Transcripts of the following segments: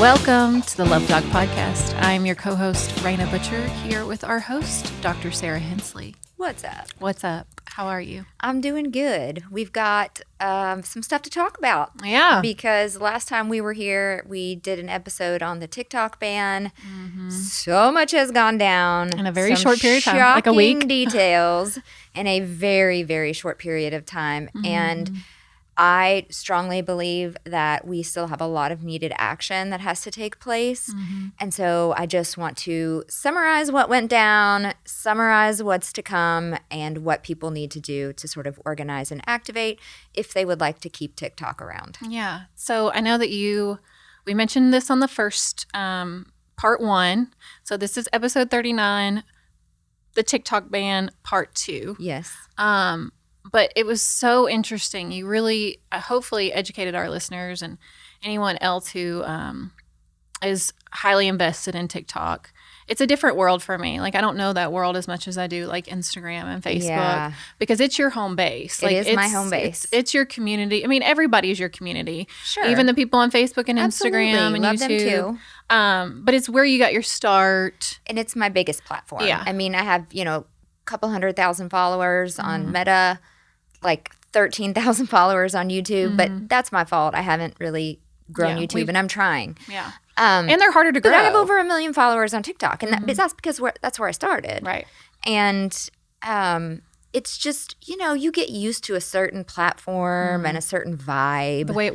Welcome to the Love Dog Podcast. I'm your co-host, Raina Butcher, here with our host, Dr. Sarah Hensley. What's up? What's up? How are you? I'm doing good. We've got some stuff to talk about. Yeah. Because last time we were here, we did an episode on the TikTok ban. So much has gone down. In a very short period of time, like a week. Shocking details in a very, very short period of time. And I strongly believe that we still have a lot of needed action that has to take place. And so I just want to summarize what went down, summarize what's to come, and what people need to do to sort of organize and activate if they would like to keep TikTok around. Yeah. So I know that we mentioned this on the first part 1. So this is episode 39, the TikTok ban part 2. Yes. But it was so interesting. You really hopefully educated our listeners and anyone else who is highly invested in TikTok. It's a different world for me. Like, I don't know that world as much as I do like Instagram and Facebook because it's your home base. Like, it is my home base. It's your community. I mean, everybody's your community. Sure. Even the people on Facebook and Instagram and Love YouTube. them too. But it's where you got your start. And it's my biggest platform. Yeah. I mean, I have, a couple 100,000 followers on Meta, like 13,000 followers on YouTube, but that's my fault. I haven't really grown YouTube, and I'm trying. Yeah. And they're harder to grow. But I have over 1 million followers on TikTok, and that's because that's where I started. Right. And it's just, you get used to a certain platform and a certain vibe. The way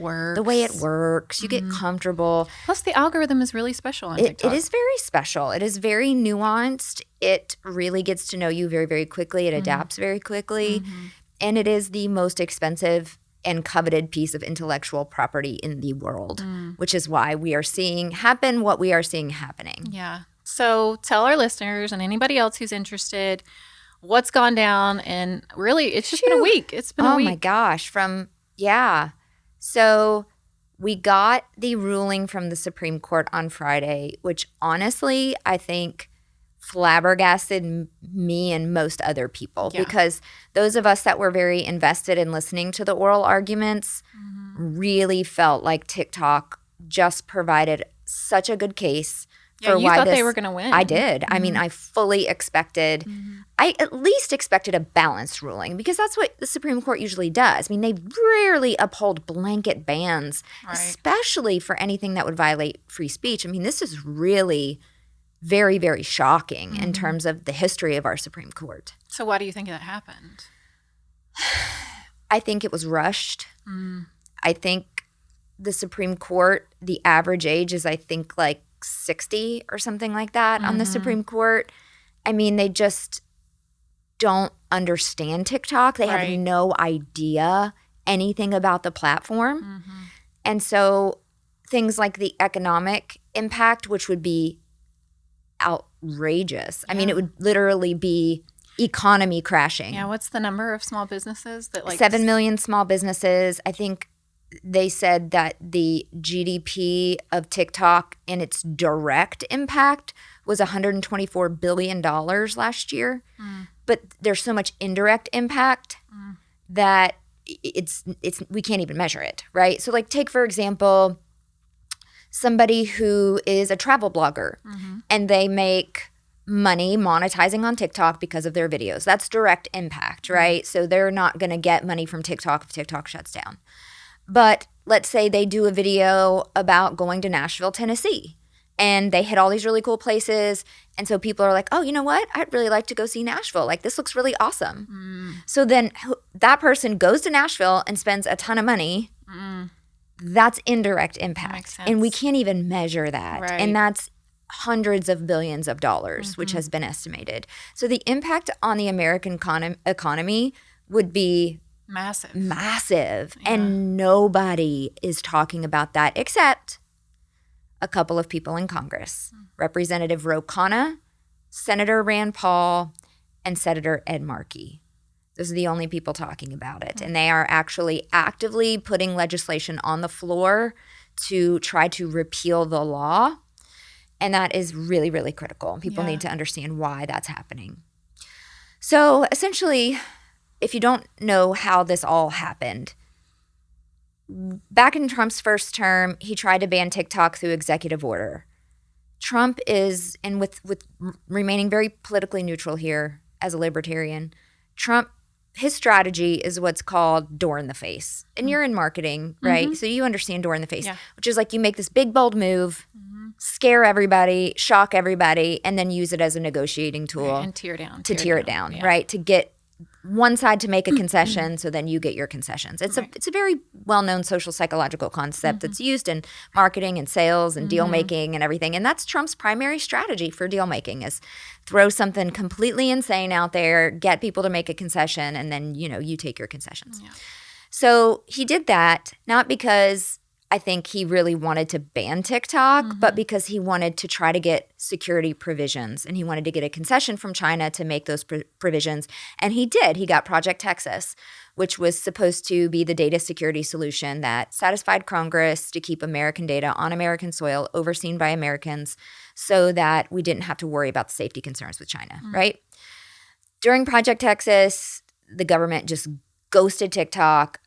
it works. You get comfortable. Plus, the algorithm is really special on TikTok. It is very special. It is very nuanced. It really gets to know you very, very quickly. It adapts very quickly. And it is the most expensive and coveted piece of intellectual property in the world, which is why we are seeing happen what we are seeing happening. Yeah. So tell our listeners and anybody else who's interested what's gone down. And really, it's just been a week. It's been a week. Oh, my gosh. So we got the ruling from the Supreme Court on Friday, which honestly, I think flabbergasted me and most other people because those of us that were very invested in listening to the oral arguments really felt like TikTok just provided such a good case for you why thought they were going to win. I did. I mean, I fully expected I at least expected a balanced ruling because that's what the Supreme Court usually does. I mean, they rarely uphold blanket bans, especially for anything that would violate free speech. I mean, this is really very, very shocking in terms of the history of our Supreme Court. So why do you think that happened? I think it was rushed. I think the Supreme Court, the average age is, I think, like 60 or something like that on the Supreme Court. I mean, they just don't understand TikTok. They have no idea anything about the platform. And so things like the economic impact, which would be outrageous. I mean, it would literally be economy crashing. Yeah, what's the number of small businesses that 7 million small businesses. I think they said that the GDP of TikTok and its direct impact was $124 billion last year. But there's so much indirect impact that it's we can't even measure it, right? So like take, for example, somebody who is a travel blogger and they make money monetizing on TikTok because of their videos. That's direct impact, right? So they're not going to get money from TikTok if TikTok shuts down. But let's say they do a video about going to Nashville, Tennessee, and they hit all these really cool places. And so people are like, oh, you know what? I'd really like to go see Nashville. Like, this looks really awesome. So then that person goes to Nashville and spends a ton of money. That's indirect impact. And we can't even measure that. Right. And that's hundreds of billions of dollars, which has been estimated. So the impact on the American economy would be massive. And nobody is talking about that except a couple of people in Congress. Representative Ro Khanna, Senator Rand Paul, and Senator Ed Markey. Those are the only people talking about it. And they are actually actively putting legislation on the floor to try to repeal the law. And that is really, really critical. People need to understand why that's happening. So essentially, if you don't know how this all happened, back in Trump's first term, he tried to ban TikTok through executive order. Trump is, and with remaining very politically neutral here as a libertarian, Trump, his strategy is what's called door in the face. And you're in marketing, right? So you understand door in the face, which is like you make this big, bold move, scare everybody, shock everybody, and then use it as a negotiating tool. Right, and tear it down, right? To get one side to make a concession, so then you get your concessions. It's a very well-known social psychological concept that's used in marketing and sales and deal making and everything. And that's Trump's primary strategy for deal making, is throw something completely insane out there, get people to make a concession, and then you take your concessions. Yeah. So he did that not because I think he really wanted to ban TikTok, but because he wanted to try to get security provisions, and he wanted to get a concession from China to make those provisions. And he did. He got Project Texas, which was supposed to be the data security solution that satisfied Congress to keep American data on American soil, overseen by Americans, so that we didn't have to worry about the safety concerns with China, right? During Project Texas, the government just ghosted TikTok.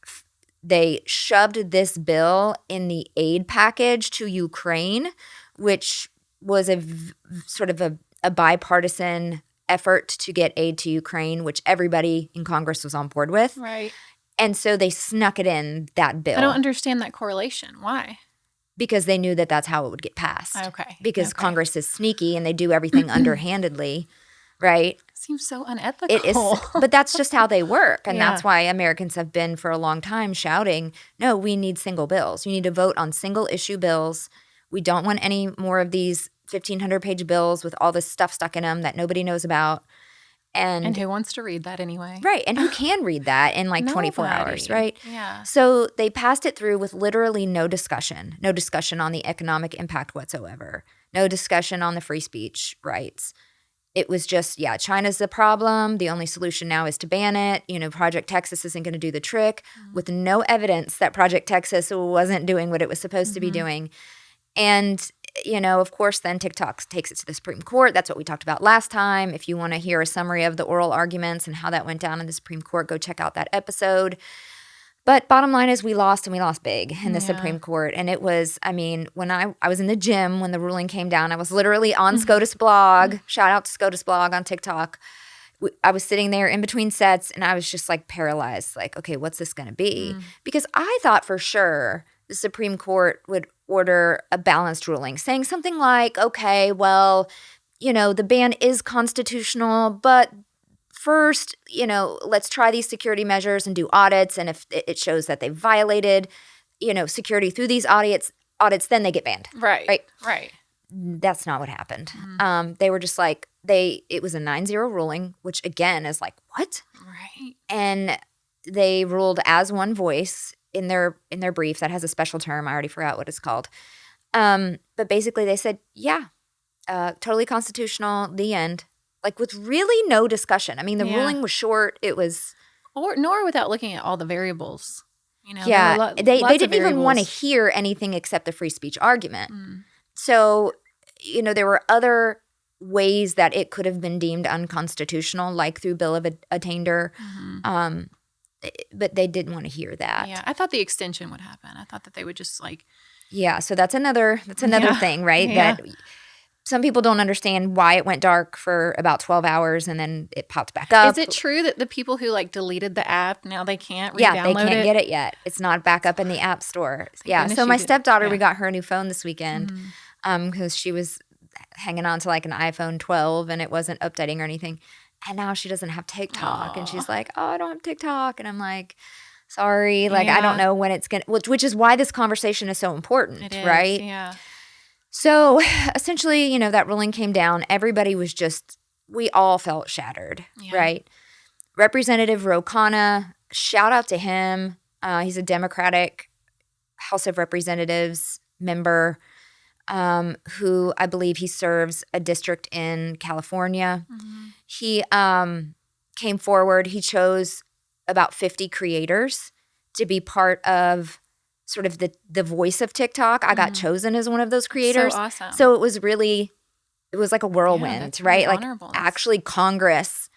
They shoved this bill in the aid package to Ukraine, which was sort of a bipartisan effort to get aid to Ukraine, which everybody in Congress was on board with. Right. And so they snuck it in that bill. I don't understand that correlation. Why? Because they knew that that's how it would get passed. Okay. Because Congress is sneaky and they do everything underhandedly, right? Seems so unethical. It is, but that's just how they work. And that's why Americans have been for a long time shouting, no, we need single bills. You need to vote on single issue bills. We don't want any more of these 1,500-page bills with all this stuff stuck in them that nobody knows about. And who wants to read that anyway? Right. And who can read that in like 24 hours, right? Yeah. So they passed it through with literally no discussion on the economic impact whatsoever, no discussion on the free speech rights. It was just, China's the problem. The only solution now is to ban it. Project Texas isn't going to do the trick, with no evidence that Project Texas wasn't doing what it was supposed to be doing. And, of course, then TikTok takes it to the Supreme Court. That's what we talked about last time. If you want to hear a summary of the oral arguments and how that went down in the Supreme Court, go check out that episode. But bottom line is we lost, and we lost big in the Supreme Court. And it was, when I was in the gym when the ruling came down, I was literally on SCOTUS blog. Shout out to SCOTUS blog on TikTok. I was sitting there in between sets, and I was just like paralyzed, like, okay, what's this going to be? Because I thought for sure the Supreme Court would order a balanced ruling, saying something like, okay, well, the ban is constitutional, but first, let's try these security measures and do audits. And if it shows that they violated, security through these audits, then they get banned. Right. That's not what happened. They were just like, it was a 9-0 ruling, which again is like, what? Right. And they ruled as one voice in their brief that has a special term. I already forgot what it's called. But basically they said, totally constitutional, the end. Like with really no discussion. The ruling was short. It was, nor without looking at all the variables. They didn't even want to hear anything except the free speech argument. So, there were other ways that it could have been deemed unconstitutional, like through Bill of Attainder. But they didn't want to hear that. Yeah, I thought the extension would happen. I thought that they would just like. Yeah, so that's another thing, right? Yeah. That some people don't understand why it went dark for about 12 hours and then it popped back up. Is it true that the people who deleted the app, now they can't re-download Yeah, they can't get it yet. It's not back up in the app store. So my stepdaughter, we got her a new phone this weekend because she was hanging on to like an iPhone 12 and it wasn't updating or anything. And now she doesn't have TikTok. And she's like, oh, I don't have TikTok. And I'm like, sorry. I don't know when it's going to, which is why this conversation is so important, it is, right? Yeah. So essentially, that ruling came down. Everybody was we all felt shattered, right? Representative Ro Khanna, shout out to him. He's a Democratic House of Representatives member who I believe he serves a district in California. He came forward. He chose about 50 creators to be part of sort of the voice of TikTok. I got chosen as one of those creators. So awesome. So it was like a whirlwind, right? Really honorable. Actually Congress,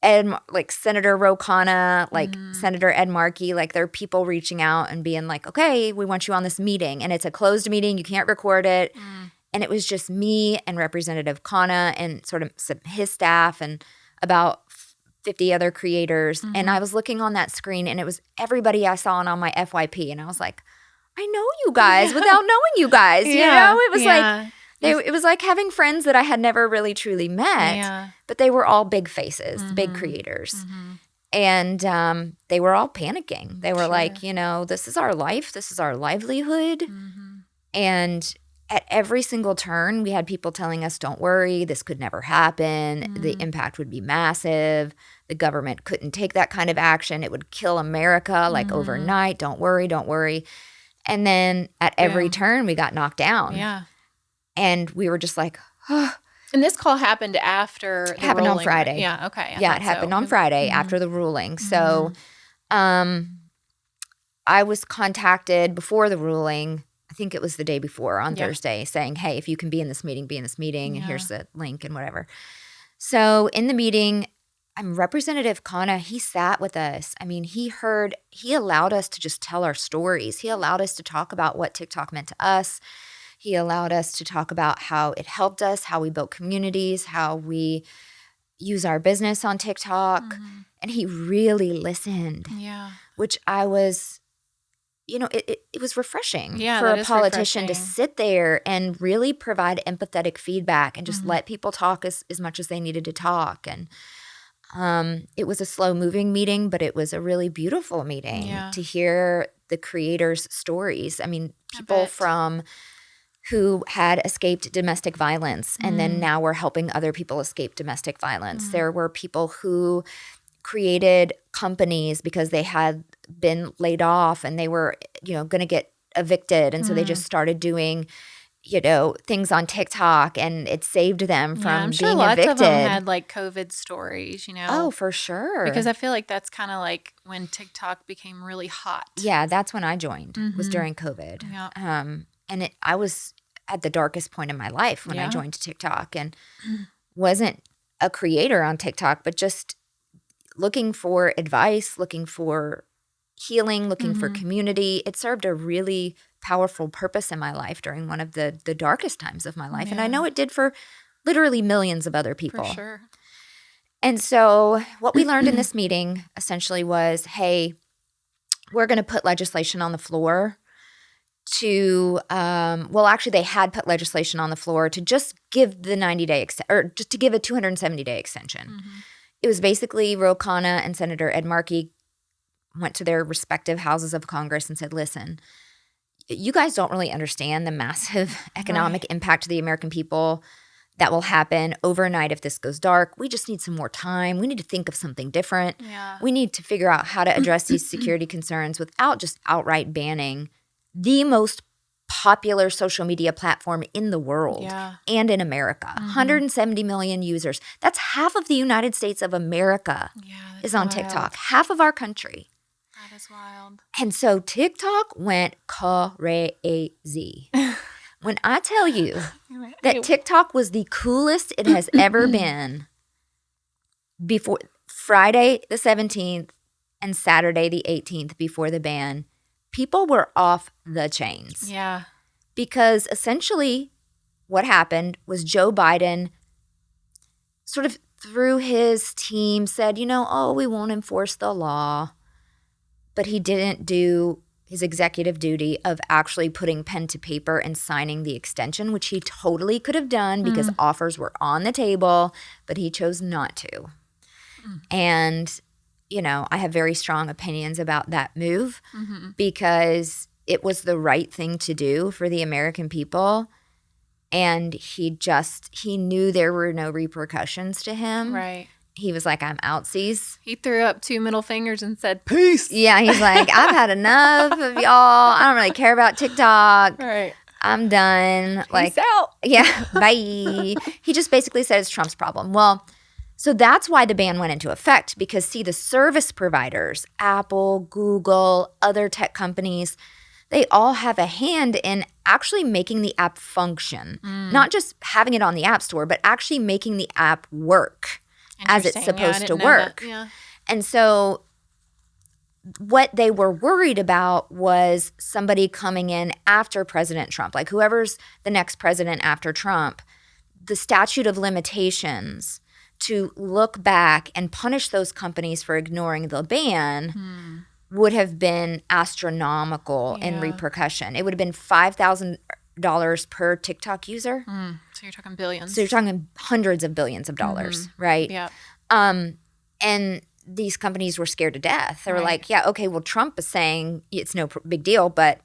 like Senator Ro Khanna, like Senator Ed Markey, like there are people reaching out and being like, okay, we want you on this meeting. And it's a closed meeting. You can't record it. And it was just me and Representative Khanna and sort of his staff and about 50 other creators. And I was looking on that screen and it was everybody I saw on my FYP. And I was like, I know you guys without knowing you guys. You know, it was like it was like having friends that I had never really truly met, but they were all big faces, big creators. And they were all panicking. They were like, you know, this is our life. This is our livelihood. And at every single turn, we had people telling us, don't worry, this could never happen. The impact would be massive. The government couldn't take that kind of action. It would kill America like overnight. Don't worry, don't worry. And then at every turn, we got knocked down. Yeah. And we were just like, oh. And this call happened after the happened ruling, on Friday. right? Yeah, okay. Yeah, it happened on Friday after the ruling. So I was contacted before the ruling. I think it was the day before on Thursday saying, hey, if you can be in this meeting, be in this meeting. And here's the link and whatever. So in the meeting, Representative Khanna, he sat with us. I mean, he allowed us to just tell our stories. He allowed us to talk about what TikTok meant to us. He allowed us to talk about how it helped us, how we built communities, how we use our business on TikTok. And he really listened. Yeah. Which I was, you know, it was refreshing for a politician to sit there and really provide empathetic feedback and just let people talk as much as they needed to talk. And it was a slow-moving meeting, but it was a really beautiful meeting to hear the creators' stories. I mean, people from who had escaped domestic violence and then now were helping other people escape domestic violence. There were people who created companies because they had been laid off and they were, you know, going to get evicted. And so they just started doing, you know, things on TikTok and it saved them from I'm sure being lots evicted. Of them had like COVID stories, you know. Oh, for sure. Because I feel like that's kind of like when TikTok became really hot. Yeah, that's when I joined, was during COVID. Yeah. And I was at the darkest point in my life when I joined TikTok and wasn't a creator on TikTok, but just looking for advice, looking for healing, looking for community. It served a really powerful purpose in my life during one of the darkest times of my life. Yeah. And I know it did for literally millions of other people. For sure. And so what we learned in this meeting essentially was, hey, we're going to put legislation on the floor to actually they had put legislation on the floor to just give the 90-day or just to give a 270-day extension. It was basically Ro Khanna and Senator Ed Markey went to their respective houses of Congress and said, listen, you guys don't really understand the massive economic impact to the American people that will happen overnight if this goes dark. We just need some more time. We need to think of something different. Yeah. We need to figure out how to address these security concerns without just outright banning the most popular social media platform in the world and in America. 170 million users. That's half of the United States of America is on TikTok. Half of our country. That is wild. And so TikTok went crazy. When I tell you that TikTok was the coolest it has ever been before Friday the 17th and Saturday the 18th before the ban, people were off the chains. Yeah. Because essentially what happened was Joe Biden sort of through his team said, you know, we won't enforce the law. But he didn't do his executive duty of actually putting pen to paper and signing the extension, which he totally could have done because offers were on the table, but he chose not to. And, you know, I have very strong opinions about that move because it was the right thing to do for the American people. And he knew there were no repercussions to him. Right. He was like, I'm outsies. He threw up 2 middle fingers and said, peace. Yeah, he's like, I've had enough of y'all. I don't really care about TikTok. Right. I'm done. Peace out. Yeah, bye. He just basically said it's Trump's problem. Well, so that's why the ban went into effect because, see, the service providers, Apple, Google, other tech companies, they all have a hand in actually making the app function. Not just having it on the App Store, but actually making the app work. as it's Interesting. supposed I to didn't know that. work. Yeah. And so what they were worried about was somebody coming in after President Trump, like whoever's the next president after Trump, the statute of limitations to look back and punish those companies for ignoring the ban would have been astronomical in repercussion. It would have been $5,000 per TikTok user. So you're talking billions. So you're talking hundreds of billions of dollars, right? Yeah. And these companies were scared to death. They were like, yeah, okay, well, Trump is saying it's no big deal, but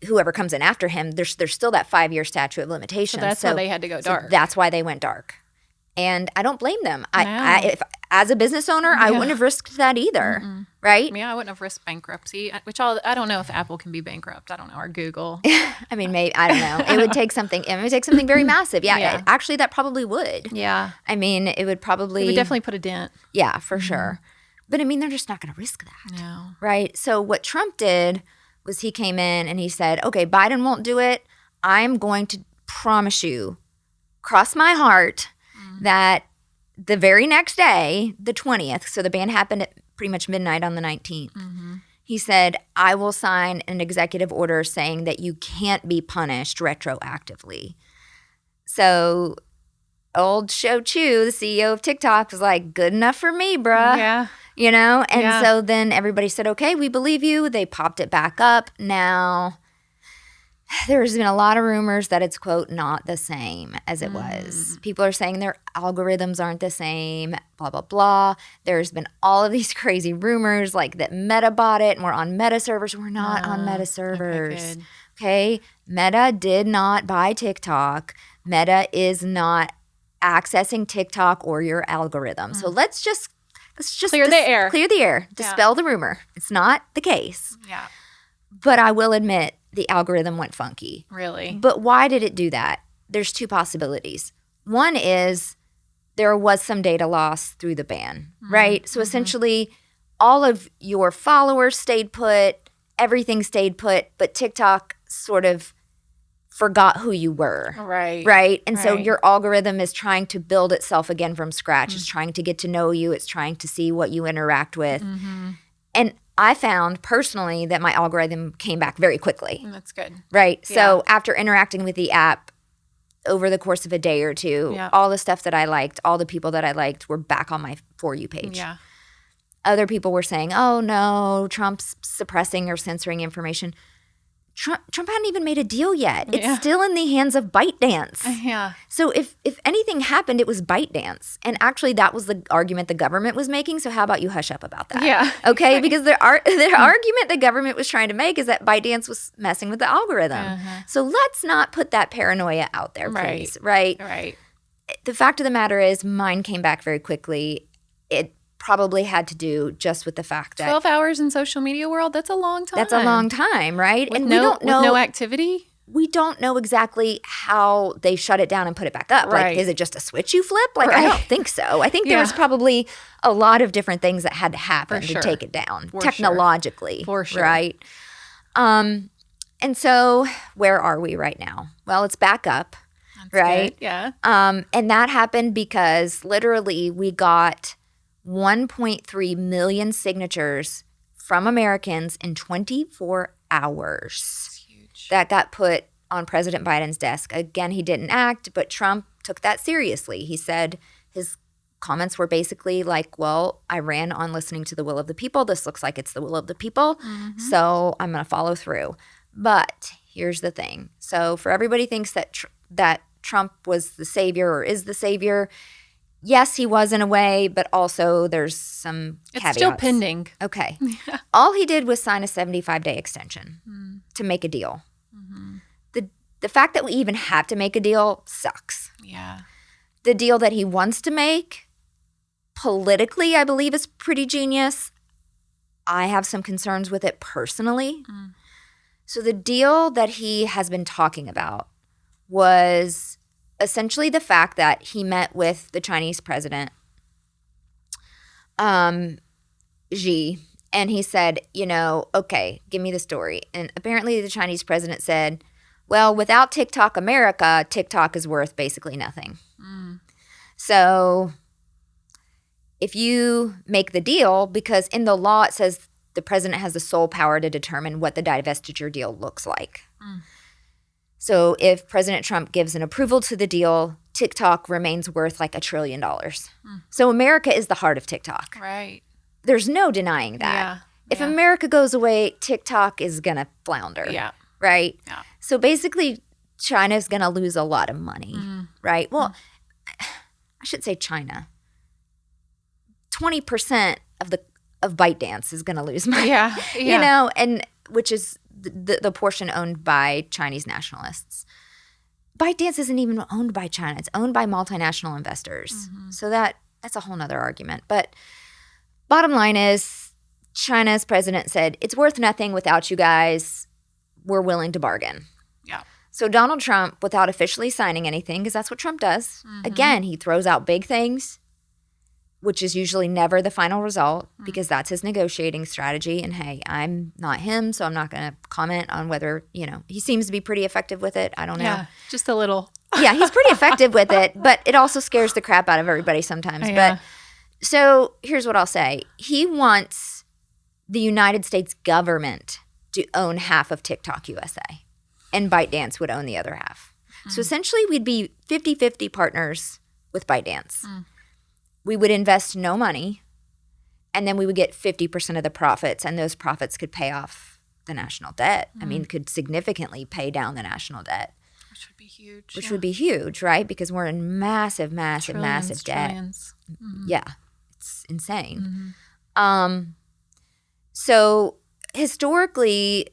whoever comes in after him, there's still that 5-year statute of limitations. So that's why they had to go dark. That's why they went dark. And I don't blame them. No. If, as a business owner, I wouldn't have risked that either, right? Yeah, I wouldn't have risked bankruptcy, which I don't know if Apple can be bankrupt. I don't know, or Google. I mean, maybe, I don't know. It would take something. It would take something very massive. Yeah. Actually, that probably would. Yeah. I mean, it would probably. It would definitely put a dent. Yeah, for sure. But I mean, they're just not going to risk that. No. Right? So what Trump did was he came in and he said, okay, Biden won't do it. I'm going to promise you, cross my heart, that the very next day, the 20th, so the ban happened at pretty much midnight on the 19th, he said, I will sign an executive order saying that you can't be punished retroactively. So old Shou Chew, the CEO of TikTok, was like, good enough for me, bruh. Yeah. You know? And so then everybody said, okay, we believe you. They popped it back up. Now, there's been a lot of rumors that it's, quote, not the same as it was. People are saying their algorithms aren't the same, blah, blah, blah. There's been all of these crazy rumors like that Meta bought it and we're on Meta servers. We're not on Meta servers. Okay? Meta did not buy TikTok. Meta is not accessing TikTok or your algorithm. So let's just clear the air. Clear the air. Dispel the rumor. It's not the case. Yeah. But I will admit the algorithm went funky. Really? But why did it do that? There's two possibilities. One is there was some data loss through the ban, right? So essentially all of your followers stayed put, everything stayed put, but TikTok sort of forgot who you were. Right? And so your algorithm is trying to build itself again from scratch. It's trying to get to know you. It's trying to see what you interact with. And I found personally that my algorithm came back very quickly. That's good. Right? So after interacting with the app over the course of a day or two, all the stuff that I liked, all the people that I liked were back on my For You page. Yeah. Other people were saying, oh no, Trump's suppressing or censoring information. Trump hadn't even made a deal yet. It's still in the hands of ByteDance. Yeah. So if anything happened, it was ByteDance. And actually that was the argument the government was making. So how about you hush up about that? Yeah. Okay? Because the argument the government was trying to make is that ByteDance was messing with the algorithm. So let's not put that paranoia out there, please. Right? The fact of the matter is mine came back very quickly. It probably had to do just with the fact that 12 hours in social media world, that's a long time. That's a long time, right? With and we don't know with no activity. We don't know exactly how they shut it down and put it back up. Like, is it just a switch you flip? Like, I don't think so. I think there was probably a lot of different things that had to happen to take it down technologically. For sure. Right? And so where are we right now? Well, it's back up. That's right? Good. Yeah. And that happened because literally we got 1.3 million signatures from Americans in 24 hours. That's huge. That got put on President Biden's desk. Again, he didn't act, but Trump took that seriously. He said his comments were basically like, well, I ran on listening to the will of the people. This looks like it's the will of the people. So I'm going to follow through. But here's the thing. So for everybody thinks that that Trump was the savior or is the savior, yes, he was in a way, but also there's some caveats. It's still pending. Okay. All he did was sign a 75-day extension to make a deal. The fact that we even have to make a deal sucks. Yeah. The deal that he wants to make, politically, I believe is pretty genius. I have some concerns with it personally. So the deal that he has been talking about was essentially the fact that he met with the Chinese president, Xi, and he said, you know, okay, give me the story. And apparently the Chinese president said, well, without TikTok America, TikTok is worth basically nothing. So if you make the deal, because in the law it says the president has the sole power to determine what the divestiture deal looks like. So if President Trump gives an approval to the deal, TikTok remains worth like $1 trillion. So America is the heart of TikTok. Right. There's no denying that. Yeah. If America goes away, TikTok is going to flounder. Yeah. Right? Yeah. So basically, China's going to lose a lot of money. Right? Well, I should say China. 20% of ByteDance is going to lose money. Yeah. You know, and which is the portion owned by Chinese nationalists. ByteDance isn't even owned by China. It's owned by multinational investors. So that's a whole nother argument. But bottom line is, China's president said, it's worth nothing without you guys. We're willing to bargain. Yeah. So Donald Trump, without officially signing anything, because that's what Trump does, again, he throws out big things, which is usually never the final result because that's his negotiating strategy. And hey, I'm not him, so I'm not going to comment on whether, you know, he seems to be pretty effective with it. I don't know. Yeah, just a little. Yeah, he's pretty effective with it, but it also scares the crap out of everybody sometimes. Yeah. But so here's what I'll say. He wants the United States government to own half of TikTok USA, and ByteDance would own the other half. So essentially we'd be 50-50 partners with ByteDance. We would invest no money, and then we would get 50% of the profits, and those profits could pay off the national debt. I mean, could significantly pay down the national debt. Which would be huge. Which would be huge, right? Because we're in massive debt. Trillions. Yeah, it's insane. So historically,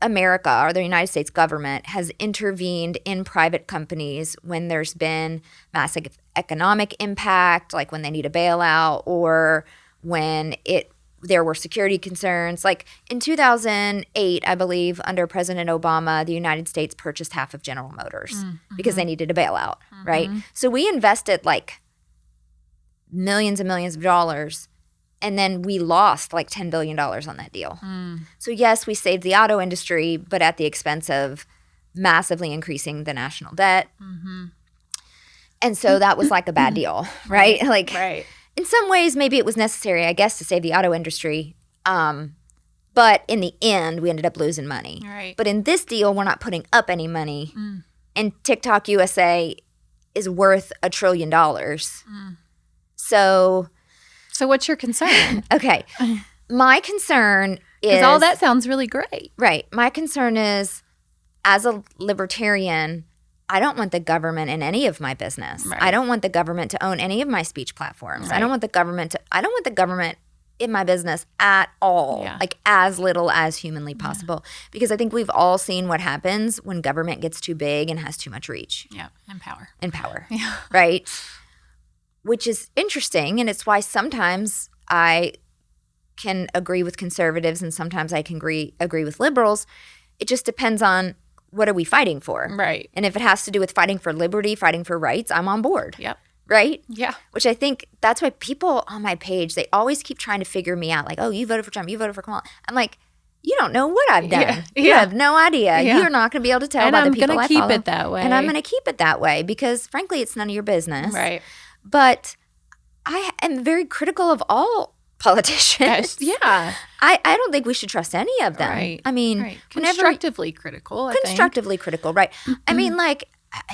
America, or the United States government, has intervened in private companies when there's been massive economic impact, like when they need a bailout, or when there were security concerns. Like in 2008, I believe, under President Obama, the United States purchased half of General Motors because they needed a bailout, right? So we invested like millions and millions of dollars, and then we lost like $10 billion on that deal. So yes, we saved the auto industry, but at the expense of massively increasing the national debt. And so that was like a bad deal, right? Like, in some ways, maybe it was necessary, I guess, to save the auto industry. But in the end, we ended up losing money. Right. But in this deal, we're not putting up any money. And TikTok USA is worth $1 trillion. So what's your concern? Okay. My concern is... Because all that sounds really great. Right. My concern is, as a libertarian, I don't want the government in any of my business. Right. I don't want the government to own any of my speech platforms. Right. I don't want the government in my business at all. Yeah. Like as little as humanly possible. Because I think we've all seen what happens when government gets too big and has too much reach. Yeah, and power. Yeah. Right? Which is interesting, and it's why sometimes I can agree with conservatives and sometimes I can agree with liberals. It just depends on what are we fighting for. Right. And if it has to do with fighting for liberty, fighting for rights, I'm on board. Yep. Right? Yeah. Which I think that's why people on my page, they always keep trying to figure me out. Like, oh, you voted for Trump, you voted for Kamala. I'm like, you don't know what I've done. Yeah. You have no idea. Yeah. You're not going to be able to tell And about I'm the people gonna I keep follow. it that way. And I'm going to keep it that way because, frankly, it's none of your business. Right. But I am very critical of all politicians. Yes. Yeah. I don't think we should trust any of them. Right. I mean, Right. Constructively critical, I think. Constructively critical, right. I mean, like,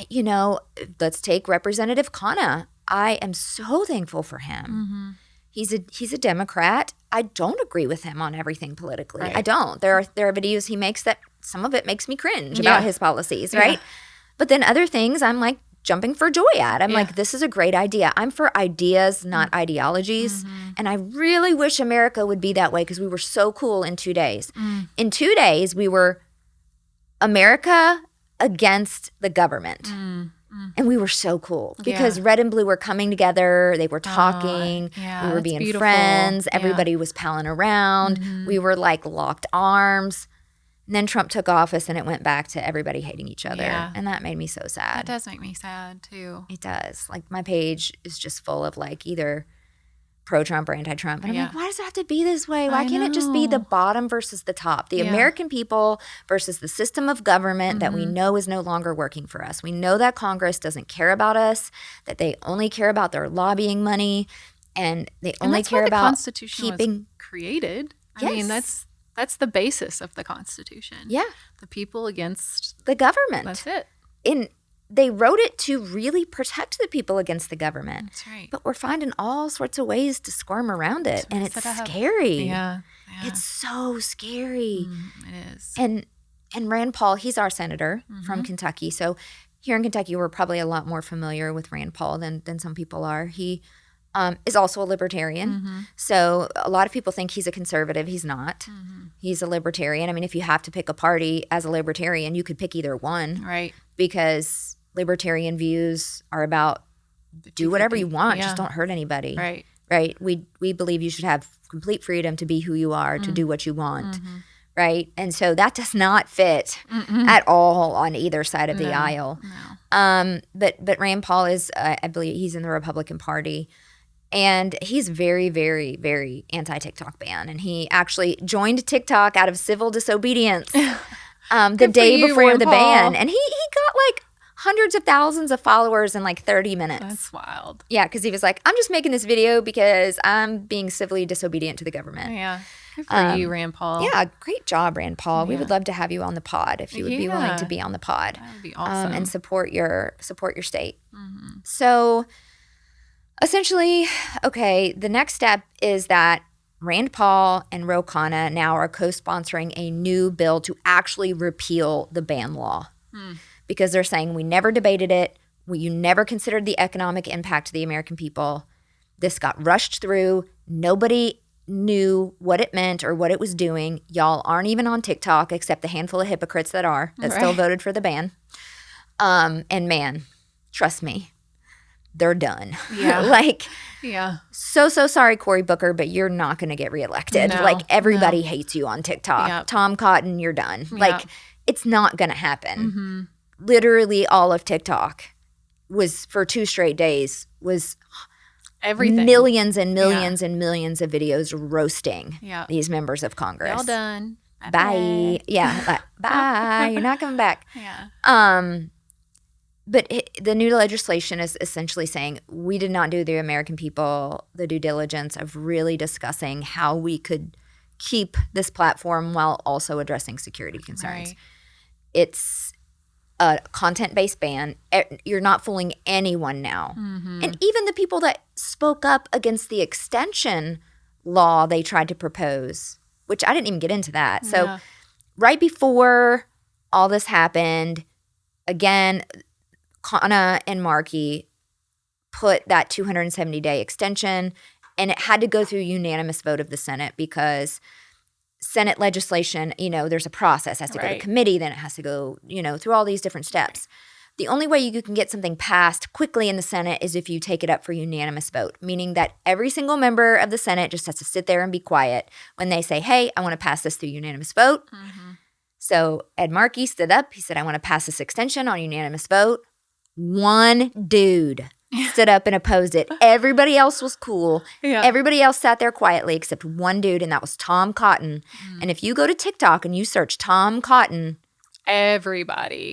you know, let's take Representative Khanna. I am so thankful for him. He's a Democrat. I don't agree with him on everything politically. Right. I don't. There are videos he makes that some of it makes me cringe about his policies, right? Yeah. But then other things I'm like jumping for joy at. I'm like, this is a great idea. I'm for ideas, not ideologies. And I really wish America would be that way because we were so cool in 2 days. In 2 days, we were America against the government. And we were so cool because red and blue were coming together. They were talking. We were being beautiful. friends. Yeah. Everybody was palling around. We were like locked arms. And then Trump took office and it went back to everybody hating each other. Yeah. And that made me so sad. That does make me sad, too. It does. Like my page is just full of like either pro-Trump or anti-Trump. And I'm like, why does it have to be this way? Why can't it just be the bottom versus the top? The American people versus the system of government that we know is no longer working for us. We know that Congress doesn't care about us, that they only care about their lobbying money. and they And only that's care why the about Constitution keeping. was created. I Yes. mean, that's the basis of the Constitution. Yeah, The people against. the government. That's it. And they wrote it to really protect the people against the government. That's right. But we're finding all sorts of ways to squirm around it, and it's mess it up. scary. Yeah. It's so scary. It is. And Rand Paul, he's our senator from Kentucky. So here in Kentucky, we're probably a lot more familiar with Rand Paul than some people are. He is also a libertarian. So a lot of people think he's a conservative. He's not. He's a libertarian. I mean, if you have to pick a party as a libertarian, you could pick either one. Right. Because libertarian views are about do whatever you want. Just don't hurt anybody. Right. Right. We believe you should have complete freedom to be who you are, to do what you want. Right. And so that does not fit at all on either side of the aisle. No. But Rand Paul is, I believe he's in the Republican Party. And he's very, very, very anti-TikTok ban. And he actually joined TikTok out of civil disobedience the day before Rand the Paul. ban. And he got like hundreds of thousands of followers in like 30 minutes. That's wild. Yeah, because he was like, I'm just making this video because I'm being civilly disobedient to the government. Yeah. Good for you, Rand Paul. Yeah, great job, Rand Paul. We would love to have you on the pod if you would be willing to be on the pod. That would be awesome. And support your state. So essentially, okay, the next step is that Rand Paul and Ro Khanna now are co-sponsoring a new bill to actually repeal the ban law because they're saying we never debated it. You never considered the economic impact to the American people. This got rushed through. Nobody knew what it meant or what it was doing. Y'all aren't even on TikTok except the handful of hypocrites that still voted for the ban. And man, trust me, they're done. Yeah. Yeah. So sorry, Cory Booker, but you're not going to get reelected. No, everybody hates you on TikTok. Yep. Tom Cotton, you're done. Yep. It's not going to happen. Literally all of TikTok was, for 2 straight days, was Everything. millions and millions and millions of videos roasting these members of Congress. All done. Bye. Yeah. Bye. You're not coming back. Yeah. But the new legislation is essentially saying we did not do the American people the due diligence of really discussing how we could keep this platform while also addressing security concerns. Right. It's a content-based ban. You're not fooling anyone now. And even the people that spoke up against the extension law they tried to propose, which I didn't even get into that. So right before all this happened, again, Khanna and Markey put that 270-day extension, and it had to go through a unanimous vote of the Senate because Senate legislation, there's a process. It has to go to committee, then it has to go, through all these different steps. The only way you can get something passed quickly in the Senate is if you take it up for unanimous vote, meaning that every single member of the Senate just has to sit there and be quiet when they say, hey, I want to pass this through unanimous vote. So Ed Markey stood up. He said, I want to pass this extension on unanimous vote. One dude stood up and opposed it. Everybody else was cool. Yeah. Everybody else sat there quietly except one dude, and that was Tom Cotton. And if you go to TikTok and you search Tom Cotton, everybody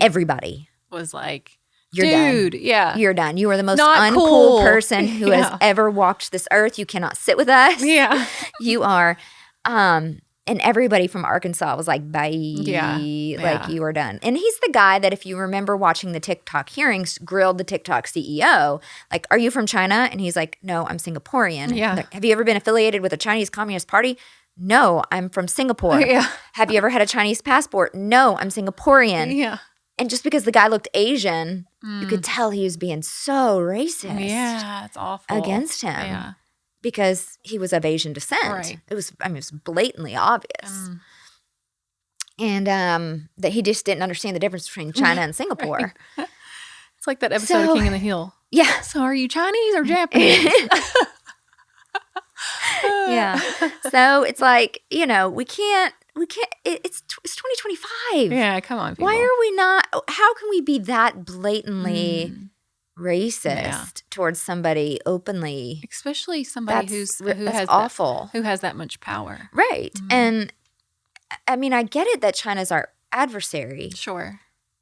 was like, you're dude, done. yeah. You're done. You are the most Not uncool cool. person who has ever walked this earth. You cannot sit with us. Yeah. You are. And everybody from Arkansas was like, bye. Yeah. Like, you are done. And he's the guy that, if you remember watching the TikTok hearings, grilled the TikTok CEO. Like, are you from China? And he's like, no, I'm Singaporean. Yeah. Like, have you ever been affiliated with a Chinese Communist Party? No, I'm from Singapore. Yeah. Have you ever had a Chinese passport? No, I'm Singaporean. Yeah. And just because the guy looked Asian, you could tell he was being so racist Yeah, it's awful. against him. Yeah. Because he was of Asian descent. Right. It was blatantly obvious. And that he just didn't understand the difference between China and Singapore. It's like that episode of King of the Hill. Yeah. So are you Chinese or Japanese? Yeah. So it's like, we can't, it's 2025. Yeah, come on, people. Why are we not, how can we be that blatantly racist towards somebody openly? Especially somebody who has awful. Who has that much power. Right. And I mean, I get it that China's our adversary. Sure.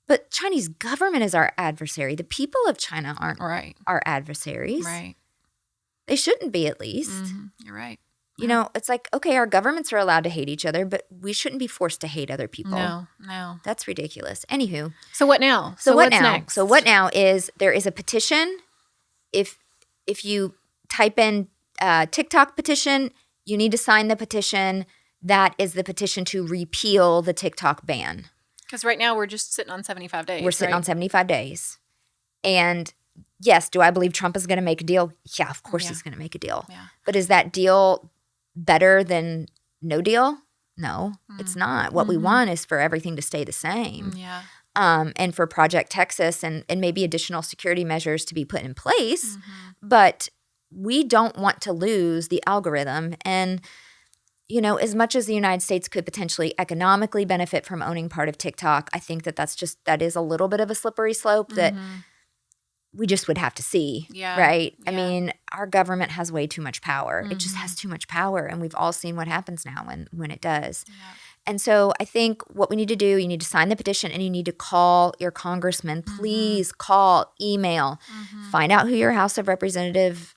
But Chinese government is our adversary. The people of China aren't Right. our adversaries. Right. They shouldn't be, at least. You're right. You know, it's like, okay, our governments are allowed to hate each other, but we shouldn't be forced to hate other people. No. That's ridiculous. Anywho. So what now? So what's now? Next? So what now is there is a petition. If you type in TikTok petition, you need to sign the petition. That is the petition to repeal the TikTok ban. Because right now we're just sitting on 75 days. We're sitting on 75 days. And yes, do I believe Trump is going to make a deal? Yeah, of course he's going to make a deal. Yeah. But is that deal better than no deal? No, it's not. What we want is for everything to stay the same. Yeah. And for Project Texas and maybe additional security measures to be put in place. But we don't want to lose the algorithm. And, you know, as much as the United States could potentially economically benefit from owning part of TikTok, I think that is a little bit of a slippery slope that we just would have to see, right? I mean, our government has way too much power. It just has too much power, and we've all seen what happens now when it does. Yeah. And so I think what we need to do, you need to sign the petition and you need to call your congressman. Please call, email, find out who your House of Representatives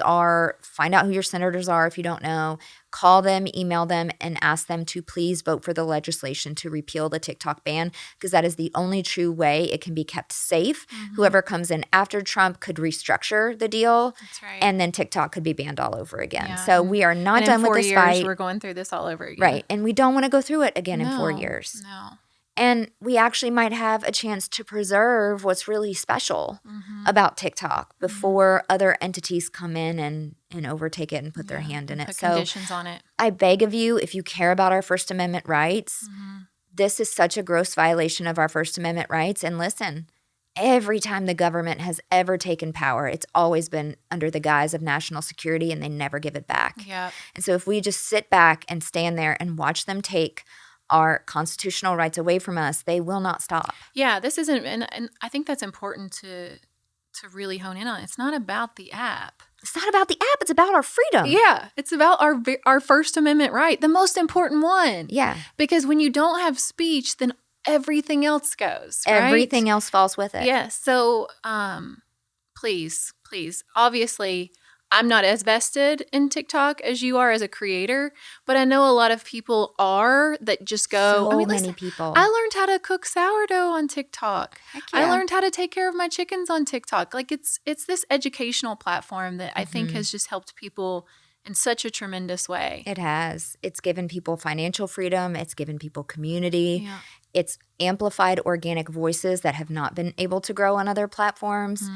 are, find out who your senators are if you don't know, call them, email them, and ask them to please vote for the legislation to repeal the TikTok ban, because that is the only true way it can be kept safe. Whoever comes in after Trump could restructure the deal. That's right. And then TikTok could be banned all over again. Yeah. So we are not done with this fight. We're going through this all over again. Right. And we don't want to go through it again in 4 years. No. And we actually might have a chance to preserve what's really special about TikTok before other entities come in and overtake it and put their hand in it. Put conditions on it. I beg of you, if you care about our First Amendment rights, this is such a gross violation of our First Amendment rights. And listen, every time the government has ever taken power, it's always been under the guise of national security, and they never give it back. Yeah. And so if we just sit back and stand there and watch them take our constitutional rights away from us, they will not stop. Yeah, this isn't, and I think that's important to really hone in on. It's not about the app. It's not about the app. It's about our freedom. Yeah, it's about our First Amendment right, the most important one. Yeah. Because when you don't have speech, then everything else goes, right? Everything else falls with it. Yes. So please, obviously, I'm not as vested in TikTok as you are as a creator, but I know a lot of people are that just go. So many people. I learned how to cook sourdough on TikTok. Heck yeah. I learned how to take care of my chickens on TikTok. Like it's this educational platform that I think has just helped people in such a tremendous way. It has. It's given people financial freedom. It's given people community. Yeah. It's amplified organic voices that have not been able to grow on other platforms.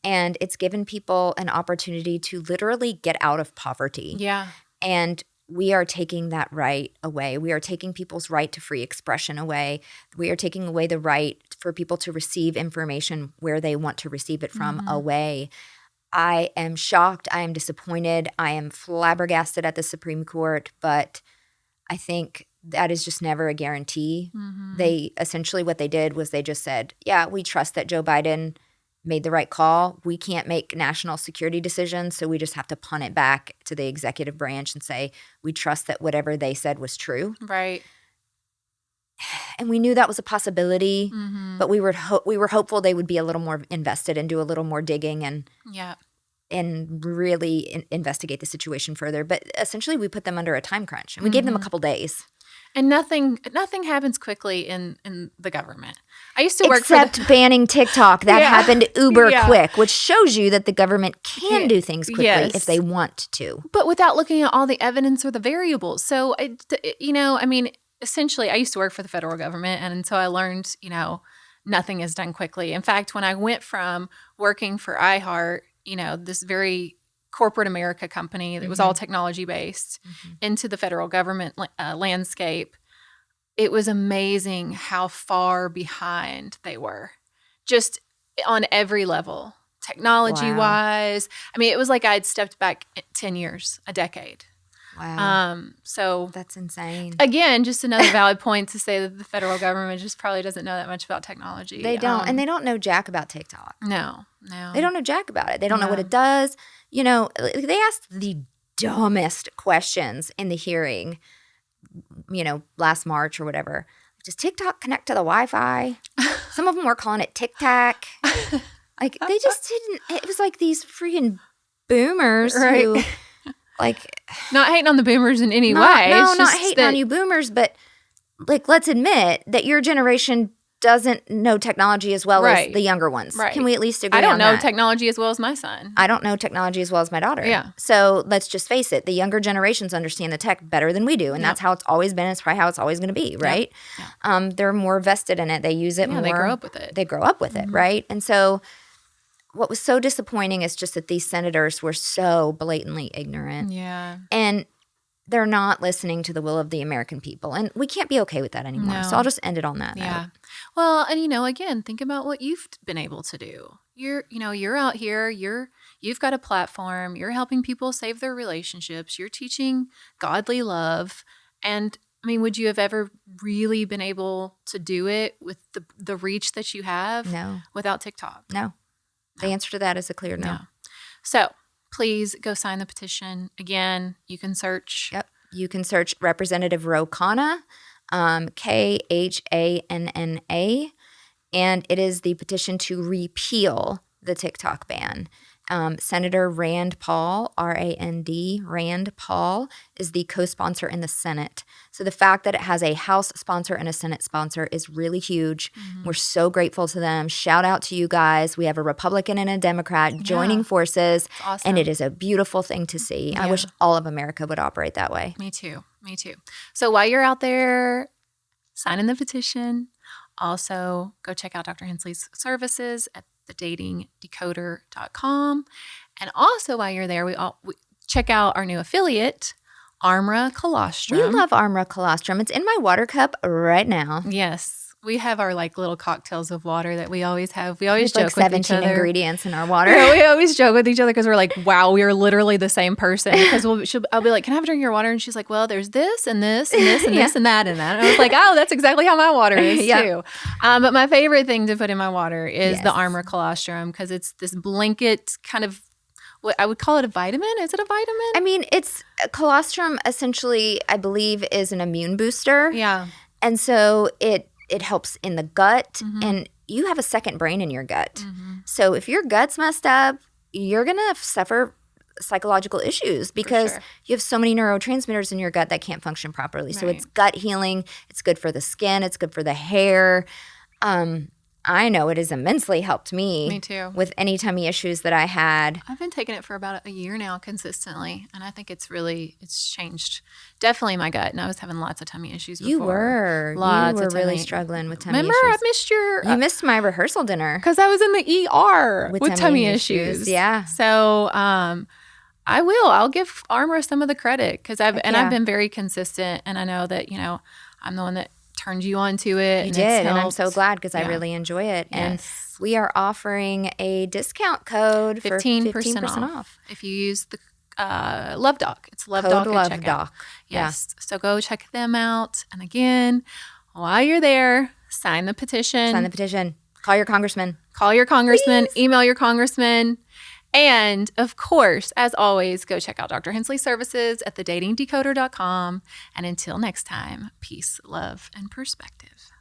And it's given people an opportunity to literally get out of poverty. Yeah. And we are taking that right away. We are taking people's right to free expression away. We are taking away the right for people to receive information where they want to receive it from away. I am shocked. I am disappointed. I am flabbergasted at the Supreme Court, but I think that is just never a guarantee. They essentially what they did was they just said, yeah, we trust that Joe Biden made the right call. We can't make national security decisions, so we just have to punt it back to the executive branch and say, we trust that whatever they said was true. Right. And we knew that was a possibility, but we were hopeful they would be a little more invested and do a little more digging and really investigate the situation further. But essentially, we put them under a time crunch, and we gave them a couple days. And nothing happens quickly in the government. I used to work except banning TikTok. That happened uber quick, which shows you that the government can do things quickly if they want to. But without looking at all the evidence or the variables. So, essentially, I used to work for the federal government, and so I learned, nothing is done quickly. In fact, when I went from working for iHeart, this very corporate America company that was all technology based into the federal government landscape, it was amazing how far behind they were just on every level, technology wise. I mean, it was like I'd stepped back 10 years, a decade. Wow. So that's insane. Again, just another valid point to say that the federal government just probably doesn't know that much about technology. They don't. And they don't know jack about TikTok. No. They don't know jack about it. They don't know what it does. They asked the dumbest questions in the hearing, last March or whatever. Does TikTok connect to the Wi-Fi? Some of them were calling it Tic-Tac. Like, they just didn't. It was like these freaking boomers Right. who, like, Not hating on the boomers in any way. no, It's not just hating that- on you boomers, but like, let's admit that your generation doesn't know technology as well Right. as the younger ones. Right. Can we at least agree I don't on know that? technology as well as my son. I don't know technology as well as my daughter. Yeah. So let's just face it, the younger generations understand the tech better than we do. And Yep. that's how it's always been. It's probably how it's always going to be, right? They're more vested in it. They use it more. They grow up with it. They grow up with it, right? And so what was so disappointing is just that these senators were so blatantly ignorant. Yeah. And they're not listening to the will of the American people. And we can't be okay with that anymore. No. So I'll just end it on that Yeah. note. Well, and again, think about what you've been able to do. You're out here, you've got a platform, you're helping people save their relationships, you're teaching godly love. And I mean, would you have ever really been able to do it with the reach that you have No. without TikTok? No. The answer to that is a clear no. No. So please go sign the petition. Again, you can search. Yep. You can search Representative Ro Khanna, Khanna, and it is the petition to repeal the TikTok ban. Senator Rand Paul, R-A-N-D, Rand Paul, is the co-sponsor in the Senate. So the fact that it has a House sponsor and a Senate sponsor is really huge. Mm-hmm. We're so grateful to them. Shout out to you guys. We have a Republican and a Democrat joining forces, It's awesome. and it is a beautiful thing to see. I wish all of America would operate that way. Me too. Me too. So while you're out there signing the petition, also go check out Dr. Hensley's services at thedatingdecoder.com. And also while you're there, we check out our new affiliate, Armra Colostrum. We love Armra Colostrum. It's in my water cup right now. Yes. We have our little cocktails of water that we always have. We always There's joke like with each 17 other. ingredients in our water. Yeah, we always joke with each other because we're like, wow, we are literally the same person. Because I'll be like, can I have a drink of your water? And she's like, well, there's this and this and this and this and that and that. And I was like, oh, that's exactly how my water is too. But my favorite thing to put in my water is the Armra Colostrum because it's this blanket kind of, what I would call it a vitamin. Is it a vitamin? I mean, it's colostrum essentially, I believe, is an immune booster. Yeah. And so it helps in the gut, and you have a second brain in your gut. So if your gut's messed up, you're going to suffer psychological issues because you have so many neurotransmitters in your gut that can't function properly. So it's gut healing. It's good for the skin. It's good for the hair. I know it has immensely helped me too. With any tummy issues that I had. I've been taking it for about a year now consistently, and I think it's changed definitely my gut, and I was having lots of tummy issues before. You were really struggling with tummy Remember, issues. I missed You missed my rehearsal dinner. because I was in the ER with tummy issues. Yeah. So I'll give Armra some of the credit because I've been very consistent, and I know that I'm the one that turned you onto it. You did, and I'm so glad because I really enjoy it. Yes. And we are offering a discount code for 15% off. if you use the Love Doc. It's Love Code Doc at Love checkout. Doc. Yes. So go check them out. And again, while you're there, sign the petition. Sign the petition. Call your congressman. Call your congressman. Email your congressman. And of course, as always, go check out Dr. Hensley's services at thedatingdecoder.com. And until next time, peace, love, and perspective.